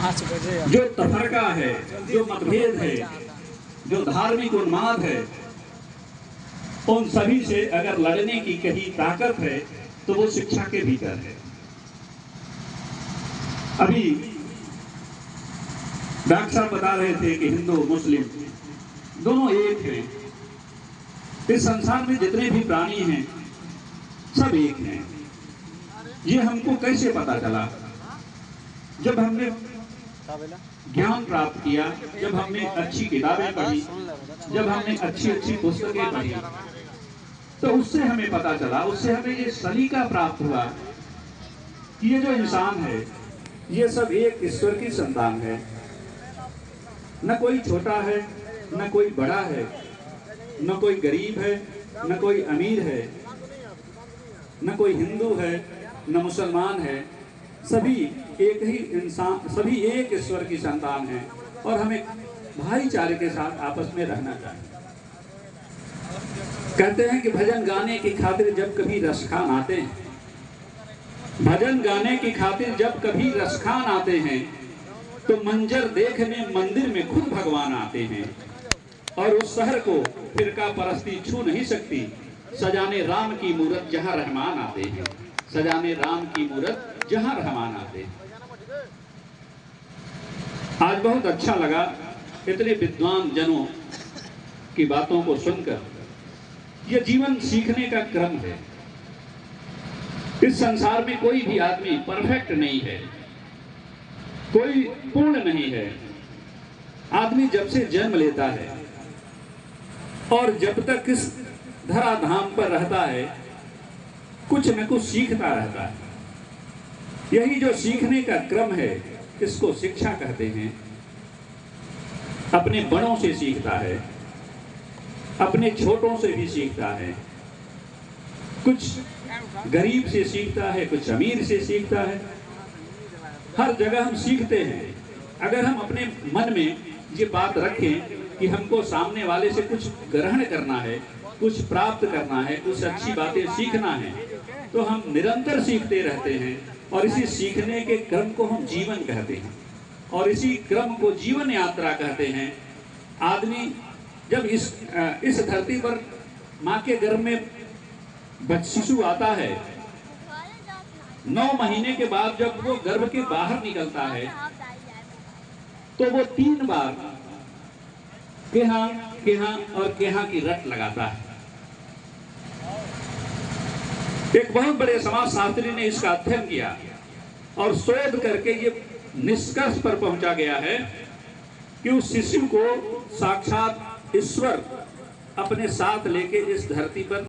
जो तफरका है, जो मतभेद है, जो धार्मिक उन्माद है, उन सभी से अगर लड़ने की कहीं ताकत है तो वो शिक्षा के भीतर है। अभी डॉक्टर साहब बता रहे थे कि हिंदू मुस्लिम दोनों एक हैं। इस संसार में जितने भी प्राणी हैं सब एक हैं। ये हमको कैसे पता चला? जब हमने ज्ञान प्राप्त किया, जब हमने अच्छी किताबें पढ़ी, जब हमने अच्छी अच्छी पुस्तकें पढ़ी, तो उससे हमें पता चला, उससे हमें ये सलीका प्राप्त हुआ कि ये जो इंसान है ये सब एक ईश्वर की संतान है। न कोई छोटा है, न कोई बड़ा है, न कोई गरीब है, न कोई अमीर है, न कोई हिंदू है, न मुसलमान है। सभी एक ही इंसान, सभी एक ईश्वर की संतान हैं और हमें भाईचारे के साथ आपस में रहना चाहिए। कहते हैं कि भजन गाने की खातिर जब कभी रसखान आते हैं, भजन गाने की खातिर जब कभी रसखान आते हैं, तो मंजर देखने मंदिर में खुद भगवान आते हैं। और उस शहर को फिरका परस्ती छू नहीं सकती, सजाने राम की मूरत जहां रहमान आते हैं, सजाने राम की मूरत जहां रहमान आते हैं। आज बहुत अच्छा लगा इतने विद्वान जनों की बातों को सुनकर। यह जीवन सीखने का क्रम है। इस संसार में कोई भी आदमी परफेक्ट नहीं है, कोई पूर्ण नहीं है। आदमी जब से जन्म लेता है और जब तक इस धराधाम पर रहता है, कुछ न कुछ सीखता रहता है। यही जो सीखने का क्रम है, इसको शिक्षा कहते हैं। अपने बड़ों से सीखता है, अपने छोटों से भी सीखता है, कुछ गरीब से सीखता है, कुछ अमीर से सीखता है। हर जगह हम सीखते हैं। अगर हम अपने मन में ये बात रखें कि हमको सामने वाले से कुछ ग्रहण करना है, कुछ प्राप्त करना है, कुछ अच्छी बातें सीखना है, तो हम निरंतर सीखते रहते हैं। और इसी सीखने के क्रम को हम जीवन कहते हैं और इसी क्रम को जीवन यात्रा कहते हैं। आदमी जब इस धरती पर माँ के गर्भ में शिशु आता है, 9 महीने के बाद जब वो गर्भ के बाहर निकलता है, तो वो 3 बार केहा केहा और केहा की रट लगाता है। एक बहुत बड़े समाजशास्त्री ने इसका अध्ययन किया और शोध करके ये निष्कर्ष पर पहुंचा गया है कि उस शिशु को साक्षात ईश्वर अपने साथ लेके इस धरती पर